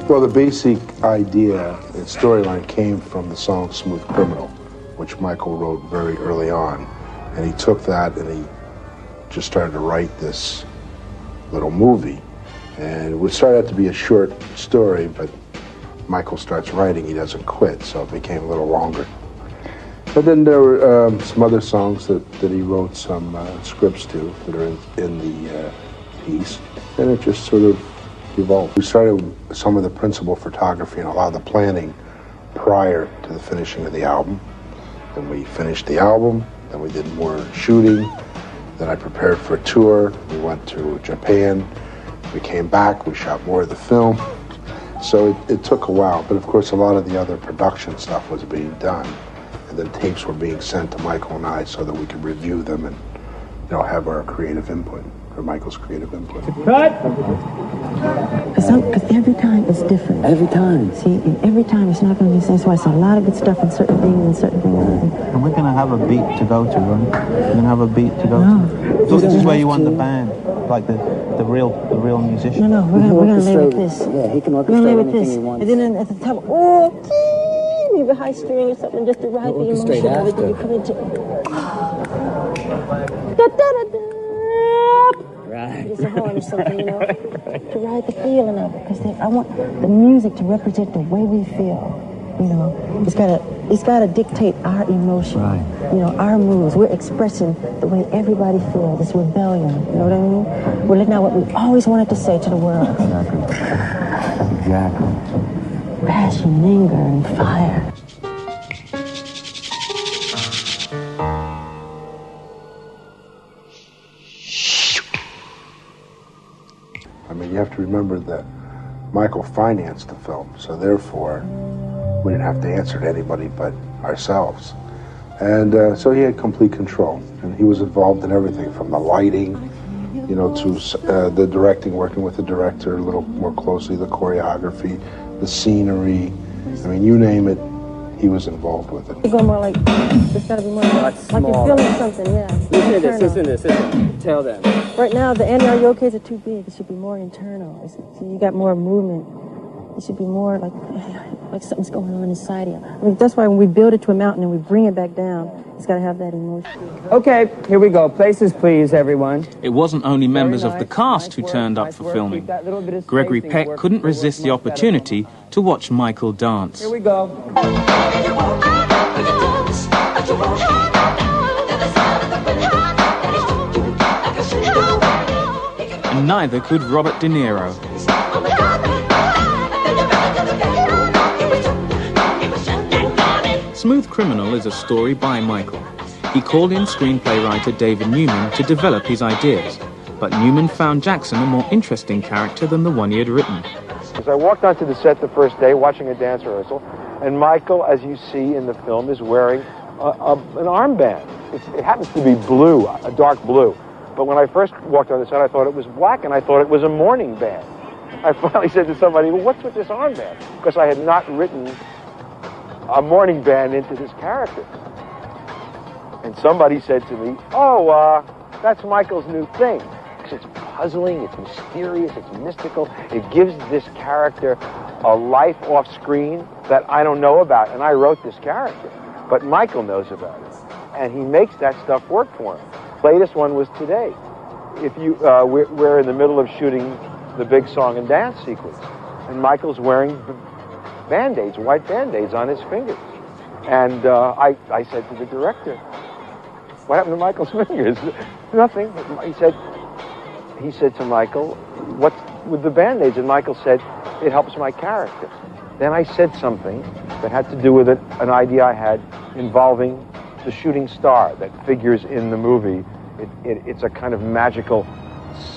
Well, the basic idea and storyline came from the song Smooth Criminal, which Michael wrote very early on. And he took that and he just started to write this little movie. And it started out to be a short story, but Michael starts writing, he doesn't quit, so it became a little longer. But then there were some other songs that he wrote some scripts to that are in the piece, and it just sort of evolved. We started with some of the principal photography and a lot of the planning prior to the finishing of the album. Then we finished the album, then we did more shooting, then I prepared for a tour. We went to Japan, we came back, we shot more of the film. So it took a while, but of course a lot of the other production stuff was being done. And then tapes were being sent to Michael and I so that we could review them and, have our creative input, or Michael's creative input. Cut! Because every time it's different. Every time. See, every time it's not going to be the same. So I saw a lot of good stuff in certain things and certain things. And we're going to have a beat to go to, right? We're going to have a beat to go to. So this is where you want the band, like the real musician. No, we're going to lay with this. Yeah, he can orchestrate anything he wants. And then at the top, maybe a high string or something, just to ride the emotion of it. Then you come into Right. It's a horn or something, to ride the feeling of it. Because I want the music to represent the way we feel. It's gotta dictate our emotion. Right. Our moves. We're expressing the way everybody feels. This rebellion. You know what I mean? We're letting out what we always wanted to say to the world. Exactly. Passion, anger, and fire. You have to remember that Michael financed the film, so therefore we didn't have to answer to anybody but ourselves. And so he had complete control, and he was involved in everything from the lighting, to the directing, working with the director a little more closely, the choreography, the scenery. I mean, you name it, he was involved with it. You go more like, it's got to be more like you're feeling something, yeah. Listen to this. Tell them. Right now, the anti-yokes are too big. It should be more internal. So you got more movement. It should be more like something's going on inside you. I mean, that's why when we build it to a mountain and we bring it back down, it's got to have that emotion. Okay, here we go. Places, please, everyone. It wasn't only members of the cast who turned up for filming. Gregory Peck couldn't resist the opportunity to watch Michael dance. Here we go. And neither could Robert De Niro. Smooth Criminal is a story by Michael. He called in screenplay writer David Newman to develop his ideas, but Newman found Jackson a more interesting character than the one he had written. As I walked onto the set the first day, watching a dance rehearsal, and Michael, as you see in the film, is wearing an armband. It happens to be blue, a dark blue. But when I first walked on the set, I thought it was black, and I thought it was a mourning band. I finally said to somebody, well, what's with this armband? Because I had not written a mourning band into this character. And somebody said to me, that's Michael's new thing. Because it's puzzling, it's mysterious, it's mystical. It gives this character a life off screen that I don't know about. And I wrote this character, but Michael knows about it. And he makes that stuff work for him. Latest one was today. If you, we're in the middle of shooting the big song and dance sequence, and Michael's wearing Band-Aids, white Band-Aids on his fingers. And I said to the director, what happened to Michael's fingers? Nothing. He said to Michael, what's with the Band-Aids? And Michael said, it helps my character. Then I said something that had to do with an idea I had involving the shooting star that figures in the movie. It's a kind of magical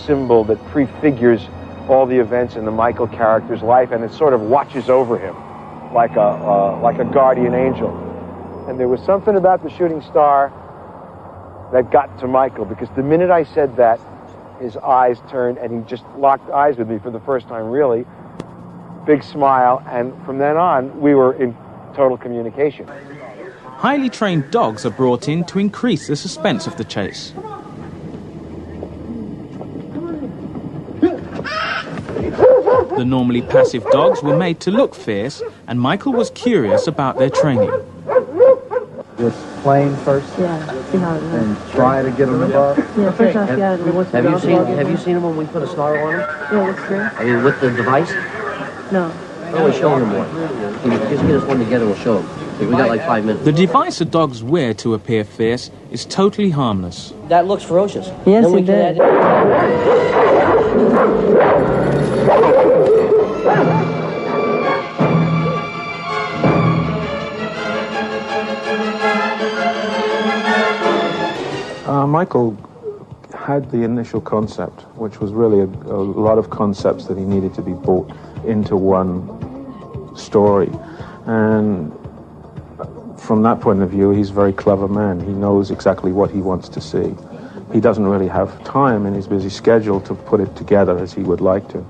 symbol that prefigures all the events in the Michael character's life, and it sort of watches over him like a guardian angel. And there was something about the shooting star that got to Michael, because the minute I said that, his eyes turned, and he just locked eyes with me for the first time, really. Big smile, and from then on, we were in total communication. Highly trained dogs are brought in to increase the suspense of the chase. The normally passive dogs were made to look fierce, and Michael was curious about their training. Just playing first? Yeah, see how it looks. And try to get them above? Yeah, first off, yeah. Have you seen them when we put a snarl on them? Yeah, looks great. I mean, with the device? No. Oh, we're showing them one. Just get us one together, we'll show them. We got like 5 minutes. The device a dogs wear to appear fierce is totally harmless. That looks ferocious. Yes, Then we it can does. Michael had the initial concept, which was really a lot of concepts that he needed to be brought into one story. And from that point of view, he's a very clever man. He knows exactly what he wants to see. He doesn't really have time in his busy schedule to put it together as he would like to.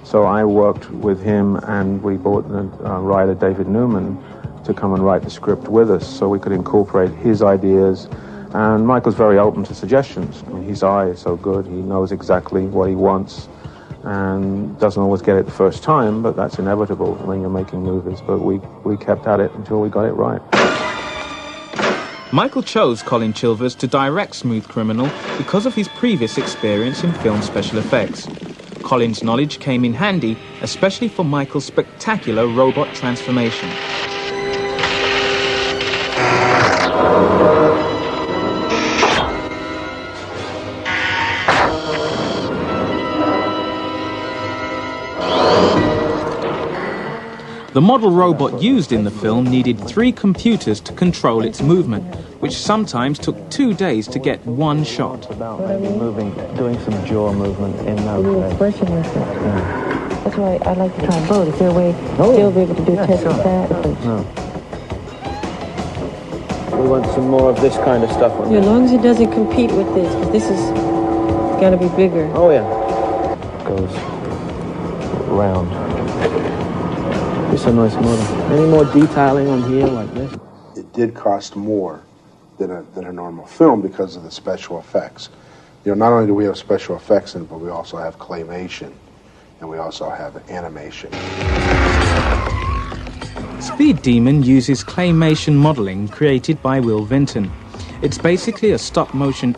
So I worked with him, and we brought the writer David Newman to come and write the script with us so we could incorporate his ideas. And Michael's very open to suggestions. I mean, his eye is so good. He knows exactly what he wants and doesn't always get it the first time, but that's inevitable when you're making movies. But we kept at it until we got it right. Michael chose Colin Chilvers to direct Smooth Criminal because of his previous experience in film special effects. Colin's knowledge came in handy, especially for Michael's spectacular robot transformation. The model robot used in the film needed 3 computers to control its movement, which sometimes took 2 days to get one shot. About maybe doing some jaw movement in The those expressionless. That's why I like to try both. Is there a way still be able to do test with that? We want some more of this kind of stuff on Yeah, as long as it doesn't compete with this, because this is got to be bigger. Oh, yeah. Goes round. It's a nice model. Any more detailing on here like this? It did cost more than a normal film because of the special effects. You know, not only do we have special effects in it, but we also have claymation, and we also have animation. Speed Demon uses claymation modeling created by Will Vinton. It's basically a stop-motion